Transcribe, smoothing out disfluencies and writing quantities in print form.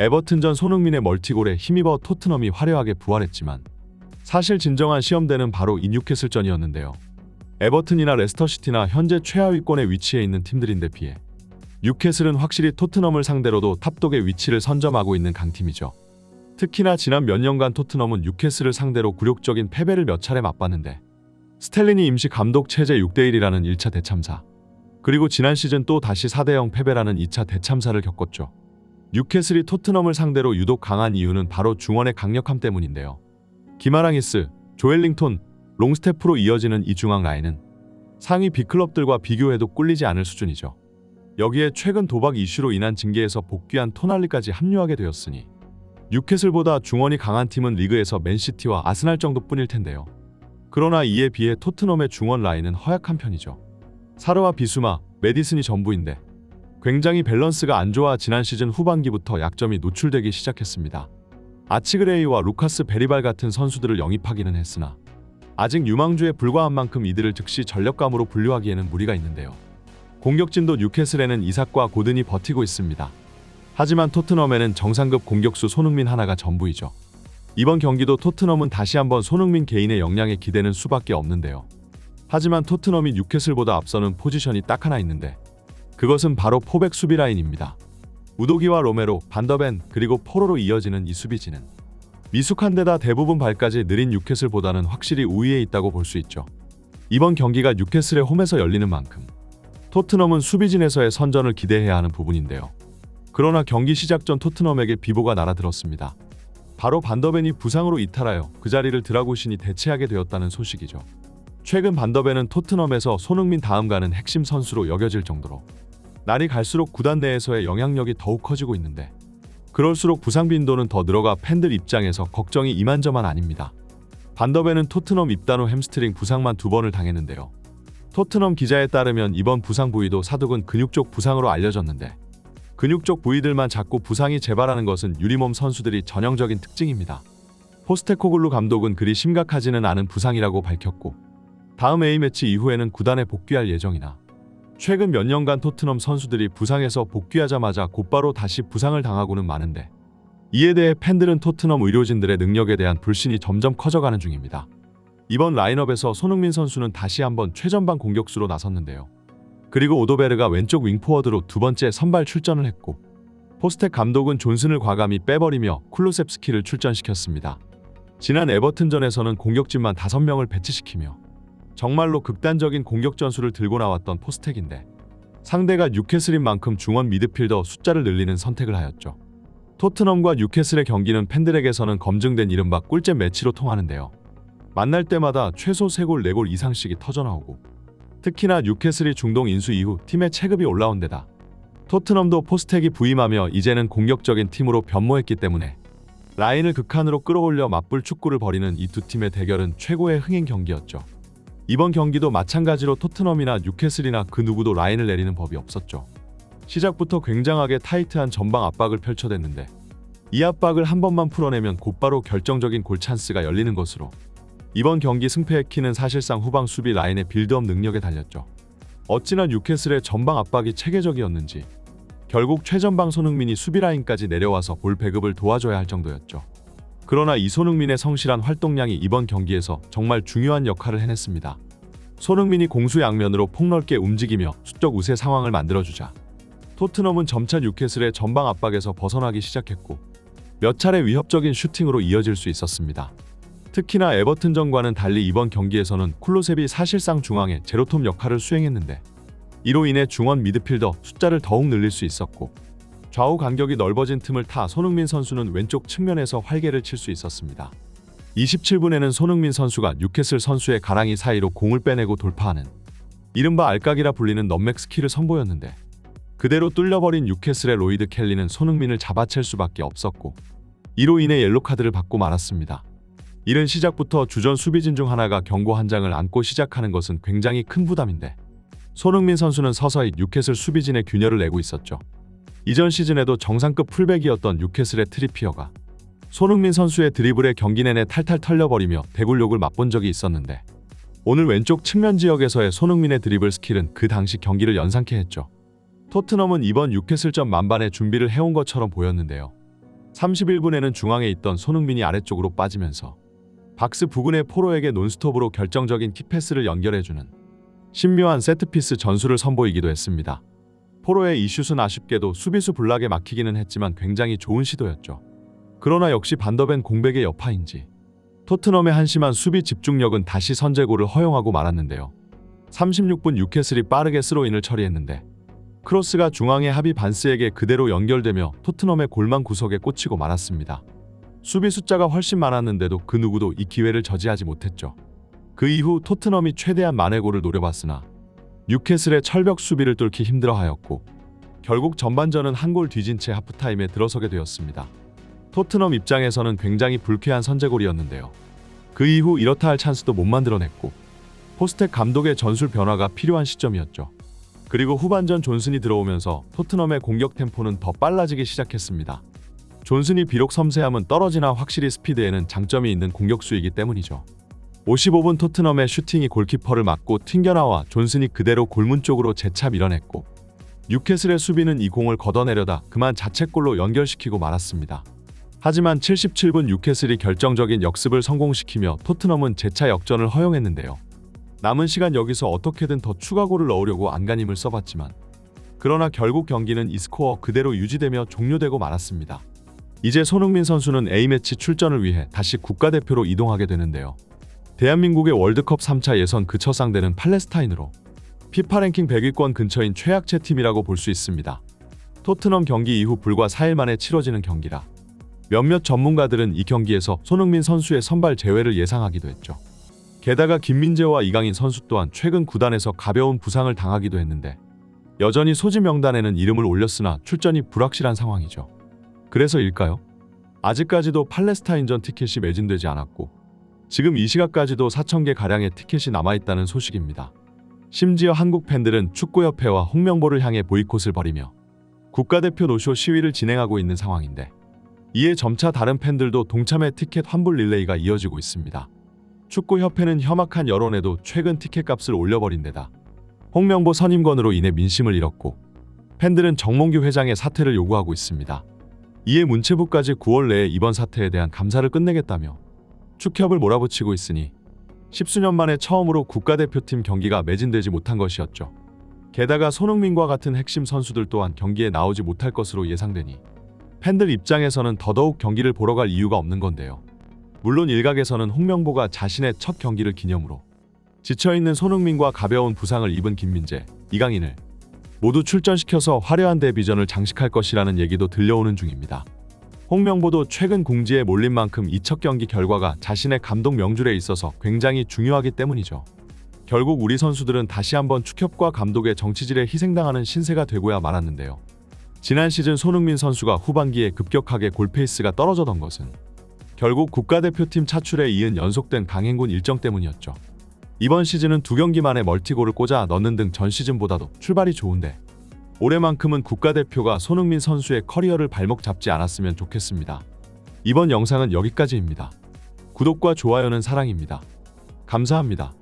에버튼전 손흥민의 멀티골에 힘입어 토트넘이 화려하게 부활했지만 사실 진정한 시험대는 바로 이 뉴캐슬전이었는데요. 에버튼이나 레스터시티나 현재 최하위권에 위치해 있는 팀들인데 비해 뉴캐슬은 확실히 토트넘을 상대로도 탑독의 위치를 선점하고 있는 강팀이죠. 특히나 지난 몇 년간 토트넘은 뉴캐슬을 상대로 굴욕적인 패배를 몇 차례 맛봤는데 스텔린이 임시 감독 체제 6대1이라는 1차 대참사, 그리고 지난 시즌 또 다시 4대0 패배라는 2차 대참사를 겪었죠. 뉴캐슬이 토트넘을 상대로 유독 강한 이유는 바로 중원의 강력함 때문인데요. 기마랑이스, 조엘링톤, 롱스테프로 이어지는 이 중앙 라인은 상위 B클럽들과 비교해도 꿀리지 않을 수준이죠. 여기에 최근 도박 이슈로 인한 징계에서 복귀한 토날리까지 합류하게 되었으니 뉴캐슬보다 중원이 강한 팀은 리그에서 맨시티와 아스날 정도뿐일 텐데요. 그러나 이에 비해 토트넘의 중원 라인은 허약한 편이죠. 사르와 비수마, 메디슨이 전부인데 굉장히 밸런스가 안 좋아 지난 시즌 후반기부터 약점이 노출되기 시작했습니다. 아치그레이와 루카스 베리발 같은 선수들을 영입하기는 했으나 아직 유망주에 불과한 만큼 이들을 즉시 전력감으로 분류하기에는 무리가 있는데요. 공격진도 뉴캐슬에는 이삭과 고든이 버티고 있습니다. 하지만 토트넘에는 정상급 공격수 손흥민 하나가 전부이죠. 이번 경기도 토트넘은 다시 한번 손흥민 개인의 역량에 기대는 수밖에 없는데요. 하지만 토트넘이 뉴캐슬보다 앞서는 포지션이 딱 하나 있는데 그것은 바로 포백 수비 라인입니다. 우도기와 로메로, 반더벤, 그리고 포로로 이어지는 이 수비진은 미숙한 데다 대부분 발까지 느린 뉴캐슬보다는 확실히 우위에 있다고 볼 수 있죠. 이번 경기가 뉴캐슬의 홈에서 열리는 만큼 토트넘은 수비진에서의 선전을 기대해야 하는 부분인데요. 그러나 경기 시작 전 토트넘에게 비보가 날아들었습니다. 바로 반더벤이 부상으로 이탈하여 그 자리를 드라구신이 대체하게 되었다는 소식이죠. 최근 반더벤은 토트넘에서 손흥민 다음 가는 핵심 선수로 여겨질 정도로 날이 갈수록 구단 내에서의 영향력이 더욱 커지고 있는데 그럴수록 부상 빈도는 더 늘어가 팬들 입장에서 걱정이 이만저만 아닙니다. 반더벤은 토트넘 입단 후 햄스트링 부상만 2번을 당했는데요. 토트넘 기자에 따르면 이번 부상 부위도 사두근 근육 쪽 부상으로 알려졌는데 근육 쪽 부위들만 자꾸 부상이 재발하는 것은 유리몸 선수들이 전형적인 특징입니다. 포스테코글루 감독은 그리 심각하지는 않은 부상이라고 밝혔고 다음 A매치 이후에는 구단에 복귀할 예정이나 최근 몇 년간 토트넘 선수들이 부상에서 복귀하자마자 곧바로 다시 부상을 당하고는 마는데 이에 대해 팬들은 토트넘 의료진들의 능력에 대한 불신이 점점 커져가는 중입니다. 이번 라인업에서 손흥민 선수는 다시 한번 최전방 공격수로 나섰는데요. 그리고 오도베르가 왼쪽 윙포워드로 2번째 선발 출전을 했고 포스텍 감독은 존슨을 과감히 빼버리며 쿨루셉스키를 출전시켰습니다. 지난 에버튼전에서는 공격진만 5명을 배치시키며 정말로 극단적인 공격 전술을 들고 나왔던 포스텍인데 상대가 뉴캐슬인 만큼 중원 미드필더 숫자를 늘리는 선택을 하였죠. 토트넘과 뉴캐슬의 경기는 팬들에게서는 검증된 이른바 꿀잼 매치로 통하는데요. 만날 때마다 최소 3골, 4골 이상씩이 터져나오고 특히나 뉴캐슬이 중동 인수 이후 팀의 체급이 올라온 데다 토트넘도 포스텍이 부임하며 이제는 공격적인 팀으로 변모했기 때문에 라인을 극한으로 끌어올려 맞불 축구를 벌이는 이 두 팀의 대결은 최고의 흥행 경기였죠. 이번 경기도 마찬가지로 토트넘이나 뉴캐슬이나 그 누구도 라인을 내리는 법이 없었죠. 시작부터 굉장하게 타이트한 전방 압박을 펼쳐댔는데 이 압박을 한 번만 풀어내면 곧바로 결정적인 골 찬스가 열리는 것으로 이번 경기 승패의 키는 사실상 후방 수비 라인의 빌드업 능력에 달렸죠. 어찌나 뉴캐슬의 전방 압박이 체계적이었는지 결국 최전방 손흥민이 수비 라인까지 내려와서 볼 배급을 도와줘야 할 정도였죠. 그러나 이 손흥민의 성실한 활동량이 이번 경기에서 정말 중요한 역할을 해냈습니다. 손흥민이 공수 양면으로 폭넓게 움직이며 수적 우세 상황을 만들어주자 토트넘은 점차 뉴캐슬의 전방 압박에서 벗어나기 시작했고 몇 차례 위협적인 슈팅으로 이어질 수 있었습니다. 특히나 에버튼전과는 달리 이번 경기에서는 쿨루셉이 사실상 중앙의 제로톱 역할을 수행했는데 이로 인해 중원 미드필더 숫자를 더욱 늘릴 수 있었고 좌우 간격이 넓어진 틈을 타 손흥민 선수는 왼쪽 측면에서 활개를 칠 수 있었습니다. 27분에는 손흥민 선수가 뉴캐슬 선수의 가랑이 사이로 공을 빼내고 돌파하는 이른바 알까기라 불리는 넘맥 스킬을 선보였는데 그대로 뚫려버린 뉴캐슬의 로이드 켈리는 손흥민을 잡아챌 수밖에 없었고 이로 인해 옐로카드를 받고 말았습니다. 이른 시작부터 주전 수비진 중 하나가 경고 한 장을 안고 시작하는 것은 굉장히 큰 부담인데 손흥민 선수는 서서히 뉴캐슬 수비진의 균열을 내고 있었죠. 이전 시즌에도 정상급 풀백이었던 뉴캐슬의 트리피어가 손흥민 선수의 드리블에 경기 내내 탈탈 털려버리며 대굴욕을 맛본 적이 있었는데 오늘 왼쪽 측면 지역에서의 손흥민의 드리블 스킬은 그 당시 경기를 연상케 했죠. 토트넘은 이번 뉴캐슬전 만반의 준비를 해온 것처럼 보였는데요. 31분에는 중앙에 있던 손흥민이 아래쪽으로 빠지면서 박스 부근의 포로에게 논스톱으로 결정적인 키패스를 연결해주는 신묘한 세트피스 전술을 선보이기도 했습니다. 포로의 이 슛은 아쉽게도 수비수 블락에 막히기는 했지만 굉장히 좋은 시도였죠. 그러나 역시 반더벤 공백의 여파인지 토트넘의 한심한 수비 집중력은 다시 선제골을 허용하고 말았는데요. 36분 뉴캐슬이 빠르게 스로인을 처리했는데 크로스가 중앙의 하비 반스에게 그대로 연결되며 토트넘의 골망 구석에 꽂히고 말았습니다. 수비 숫자가 훨씬 많았는데도 그 누구도 이 기회를 저지하지 못했죠. 그 이후 토트넘이 최대한 만회골을 노려봤으나 뉴캐슬의 철벽 수비를 뚫기 힘들어하였고 결국 전반전은 한 골 뒤진 채 하프타임에 들어서게 되었습니다. 토트넘 입장에서는 굉장히 불쾌한 선제골이었는데요. 그 이후 이렇다 할 찬스도 못 만들어냈고 포스텍 감독의 전술 변화가 필요한 시점이었죠. 그리고 후반전 존슨이 들어오면서 토트넘의 공격 템포는 더 빨라지기 시작했습니다. 존슨이 비록 섬세함은 떨어지나 확실히 스피드에는 장점이 있는 공격수이기 때문이죠. 55분 토트넘의 슈팅이 골키퍼를 맞고 튕겨나와 존슨이 그대로 골문 쪽으로 재차 밀어냈고 뉴캐슬의 수비는 이 공을 걷어내려다 그만 자책골로 연결시키고 말았습니다. 하지만 77분 뉴캐슬이 결정적인 역습을 성공시키며 토트넘은 재차 역전을 허용했는데요. 남은 시간 여기서 어떻게든 더 추가골을 넣으려고 안간힘을 써봤지만 그러나 결국 경기는 이 스코어 그대로 유지되며 종료되고 말았습니다. 이제 손흥민 선수는 A매치 출전을 위해 다시 국가대표로 이동하게 되는데요. 대한민국의 월드컵 3차 예선 그 첫 상대는 팔레스타인으로 피파 랭킹 100위권 근처인 최약체 팀이라고 볼 수 있습니다. 토트넘 경기 이후 불과 4일 만에 치러지는 경기라 몇몇 전문가들은 이 경기에서 손흥민 선수의 선발 제외를 예상하기도 했죠. 게다가 김민재와 이강인 선수 또한 최근 구단에서 가벼운 부상을 당하기도 했는데 여전히 소집 명단에는 이름을 올렸으나 출전이 불확실한 상황이죠. 그래서일까요? 아직까지도 팔레스타인전 티켓이 매진되지 않았고 지금 이 시각까지도 4,000개가량의 티켓이 남아있다는 소식입니다. 심지어 한국 팬들은 축구협회와 홍명보를 향해 보이콧을 벌이며 국가대표 노쇼 시위를 진행하고 있는 상황인데 이에 점차 다른 팬들도 동참해 티켓 환불 릴레이가 이어지고 있습니다. 축구협회는 험악한 여론에도 최근 티켓값을 올려버린 데다 홍명보 선임권으로 인해 민심을 잃었고 팬들은 정몽규 회장의 사퇴를 요구하고 있습니다. 이에 문체부까지 9월 내에 이번 사태에 대한 감사를 끝내겠다며 축협을 몰아붙이고 있으니 십수년 만에 처음으로 국가대표팀 경기가 매진되지 못한 것이었죠. 게다가 손흥민과 같은 핵심 선수들 또한 경기에 나오지 못할 것으로 예상되니 팬들 입장에서는 더더욱 경기를 보러 갈 이유가 없는 건데요. 물론 일각에서는 홍명보가 자신의 첫 경기를 기념으로 지쳐있는 손흥민과 가벼운 부상을 입은 김민재, 이강인을 모두 출전시켜서 화려한 데뷔전을 장식할 것이라는 얘기도 들려오는 중입니다. 홍명보도 최근 궁지에 몰린 만큼 이 첫 경기 결과가 자신의 감독 명줄에 있어서 굉장히 중요하기 때문이죠. 결국 우리 선수들은 다시 한번 축협과 감독의 정치질에 희생당하는 신세가 되고야 말았는데요. 지난 시즌 손흥민 선수가 후반기에 급격하게 골페이스가 떨어져던 것은 결국 국가대표팀 차출에 이은 연속된 강행군 일정 때문이었죠. 이번 시즌은 2경기 만에 멀티골을 꽂아 넣는 등 전 시즌보다도 출발이 좋은데 올해만큼은 국가대표가 손흥민 선수의 커리어를 발목 잡지 않았으면 좋겠습니다. 이번 영상은 여기까지입니다. 구독과 좋아요는 사랑입니다. 감사합니다.